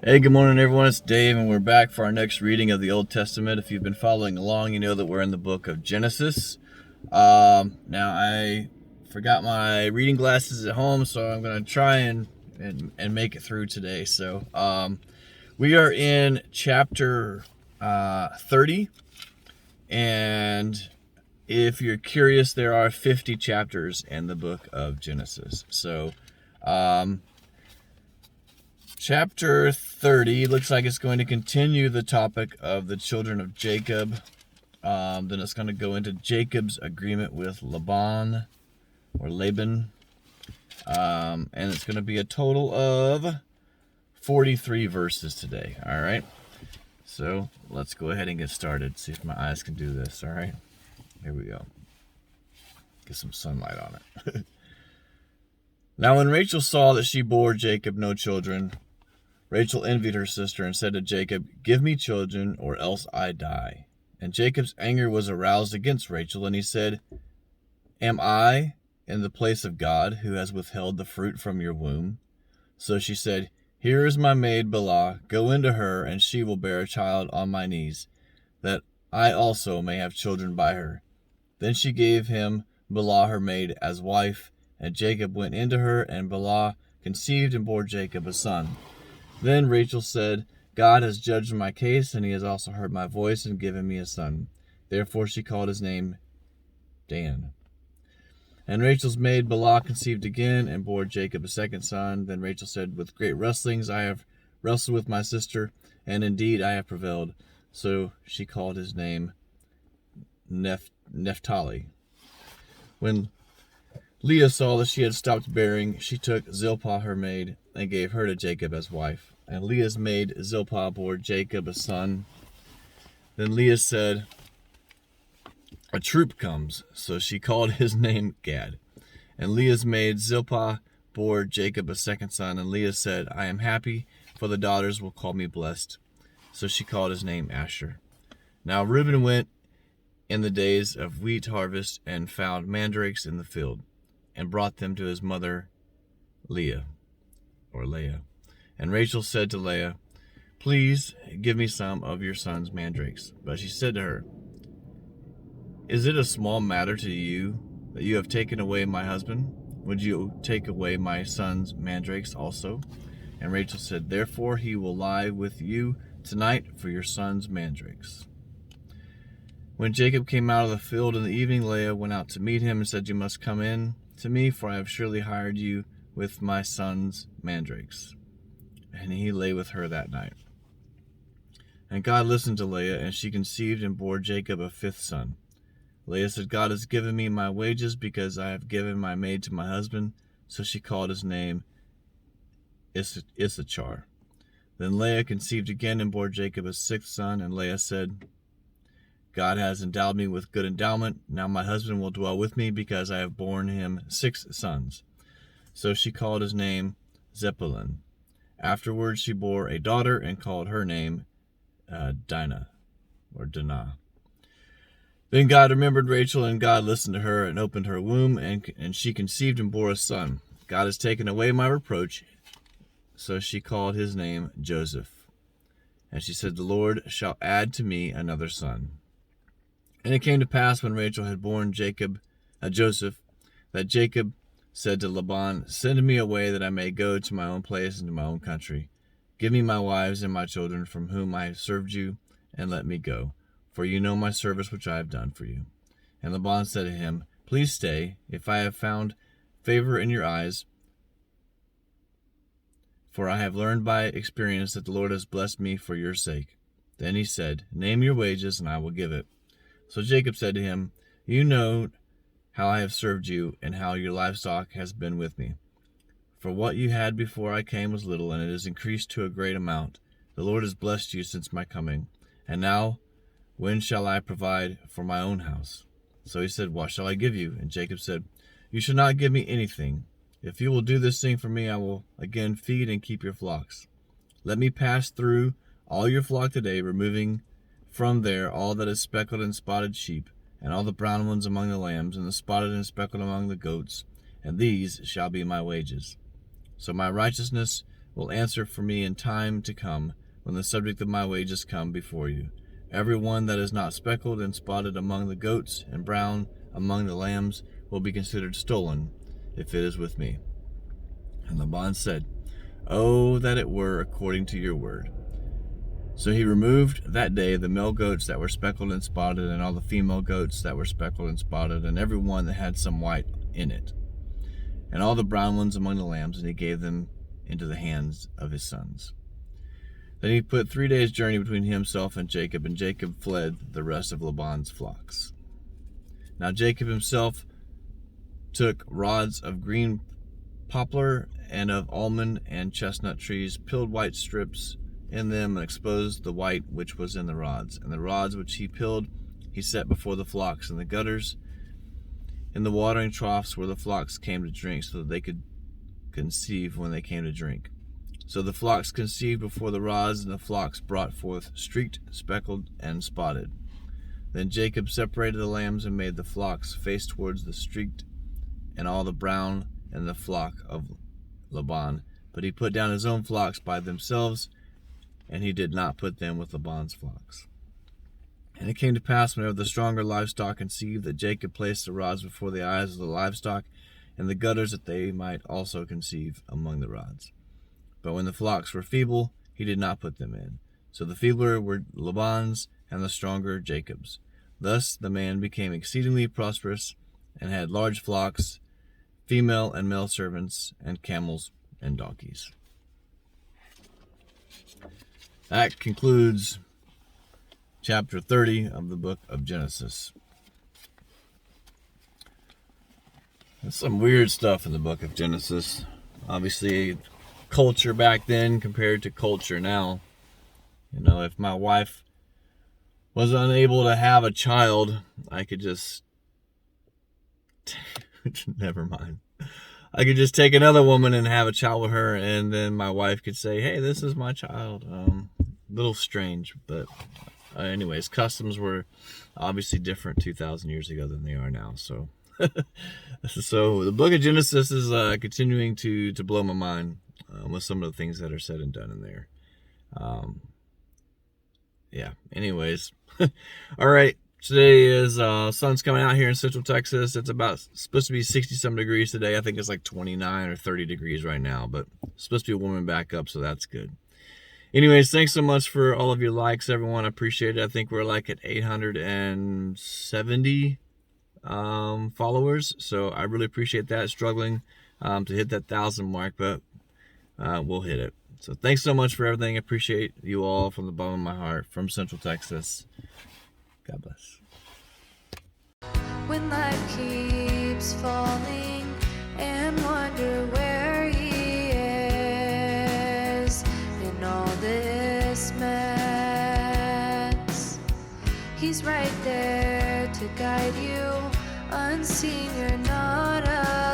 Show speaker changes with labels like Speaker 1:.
Speaker 1: Hey, good morning, everyone. It's Dave, and we're back for our next reading of the Old Testament. If you've been following along, you know that we're in the book of Genesis. Now, I forgot my reading glasses at home, so I'm going to try and make it through today. So, we are in chapter 30, and if you're curious, there are 50 chapters in the book of Genesis. So, chapter 30 looks like it's going to continue the topic of the children of Jacob. Then it's going to go into Jacob's agreement with Laban. And it's going to be a total of 43 verses today. All right. So let's go ahead and get started. See if my eyes can do this. All right. Here we go. Get some sunlight on it. Now when Rachel saw that she bore Jacob no children, Rachel envied her sister and said to Jacob, "Give me children, or else I die." And Jacob's anger was aroused against Rachel, and he said, "Am I in the place of God, who has withheld the fruit from your womb?" So she said, "Here is my maid Bilhah. Go into her, and she will bear a child on my knees, that I also may have children by her." Then she gave him Bilhah her maid as wife, and Jacob went into her, and Bilhah conceived and bore Jacob a son. Then Rachel said, "God has judged my case, and he has also heard my voice and given me a son." Therefore she called his name Dan. And Rachel's maid Bilhah conceived again and bore Jacob a second son. Then Rachel said, "With great wrestlings I have wrestled with my sister, and indeed I have prevailed." So she called his name Naphtali. When Leah saw that she had stopped bearing, she took Zilpah her maid and gave her to Jacob as wife. And Leah's maid Zilpah bore Jacob a son. Then Leah said, "A troop comes." So she called his name Gad. And Leah's maid Zilpah bore Jacob a second son. And Leah said, "I am happy, for the daughters will call me blessed." So she called his name Asher. Now Reuben went in the days of wheat harvest and found mandrakes in the field, and brought them to his mother Leah. And Rachel said to Leah, "Please give me some of your son's mandrakes." But she said to her, "Is it a small matter to you that you have taken away my husband? Would you take away my son's mandrakes also?" And Rachel said, "Therefore he will lie with you tonight for your son's mandrakes." When Jacob came out of the field in the evening, Leah went out to meet him and said, "You must come in to me, for I have surely hired you with my son's mandrakes." And he lay with her that night. And God listened to Leah, and she conceived and bore Jacob a fifth son. Leah said, "God has given me my wages, because I have given my maid to my husband." So she called his name Issachar. Then Leah conceived again and bore Jacob a sixth son. And Leah said, "God has endowed me with good endowment. Now my husband will dwell with me, because I have borne him 6 sons. So she called his name Zebulun. Afterwards she bore a daughter and called her name Dinah. Then God remembered Rachel, and God listened to her and opened her womb, and she conceived and bore a son. God has taken away my reproach. So she called his name Joseph. And she said, "The Lord shall add to me another son." And it came to pass, when Rachel had borne Joseph, that Jacob said to Laban, "Send me away, that I may go to my own place and to my own country. Give me my wives and my children, from whom I have served you, and let me go. For you know my service which I have done for you." And Laban said to him, "Please stay, if I have found favor in your eyes. For I have learned by experience that the Lord has blessed me for your sake." Then he said, "Name your wages, and I will give it." So Jacob said to him, "You know how I have served you, and how your livestock has been with me. For what you had before I came was little, and it has increased to a great amount. The Lord has blessed you since my coming. And now, when shall I provide for my own house?" So he said, "What shall I give you?" And Jacob said, "You shall not give me anything. If you will do this thing for me, I will again feed and keep your flocks. Let me pass through all your flock today, removing from there all that is speckled and spotted sheep, and all the brown ones among the lambs, and the spotted and speckled among the goats, and these shall be my wages. So my righteousness will answer for me in time to come, when the subject of my wages come before you. Every one that is not speckled and spotted among the goats and brown among the lambs will be considered stolen, if it is with me. And Laban said, Oh, that it were according to your word. So he removed that day the male goats that were speckled and spotted, and all the female goats that were speckled and spotted, and every one that had some white in it, and all the brown ones among the lambs, and he gave them into the hands of his sons. Then he put 3 days' journey between himself and Jacob fled the rest of Laban's flocks. Now Jacob himself took rods of green poplar and of almond and chestnut trees, peeled white strips in them, and exposed the white which was in the rods. And the rods which he peeled he set before the flocks in the gutters, in the watering troughs where the flocks came to drink, so that they could conceive when they came to drink. So the flocks conceived before the rods, and the flocks brought forth streaked, speckled, and spotted. Then Jacob separated the lambs and made the flocks face towards the streaked, and all the brown and the flock of Laban. But he put down his own flocks by themselves, and he did not put them with Laban's flocks. And it came to pass, whenever the stronger livestock conceived, that Jacob placed the rods before the eyes of the livestock and the gutters, that they might also conceive among the rods. But when the flocks were feeble, he did not put them in. So the feebler were Laban's, and the stronger Jacob's. Thus the man became exceedingly prosperous, and had large flocks, female and male servants, and camels and donkeys. That concludes chapter 30 of the book of Genesis. There's some weird stuff in the book of Genesis. Obviously, culture back then compared to culture now. You know, if my wife was unable to have a child, I could just never mind. I could just take another woman and have a child with her, and then my wife could say, hey, this is my child. Little strange, but anyways, customs were obviously different 2,000 years ago than they are now. So the book of Genesis is continuing to blow my mind with some of the things that are said and done in there. Anyways. All right. Today is sun's coming out here in Central Texas. It's supposed to be 60-some degrees today. I think it's like 29 or 30 degrees right now, but it's supposed to be warming back up, so that's good. Anyways, thanks so much for all of your likes, everyone. I appreciate it. I think we're like at 870 followers, so I really appreciate that. Struggling to hit that 1,000 mark, but we'll hit it. So thanks so much for everything. I appreciate you all from the bottom of my heart, from Central Texas. God bless.
Speaker 2: When life keeps falling and wonder where he is in all this mess, he's right there to guide you. Unseen, you're not alone.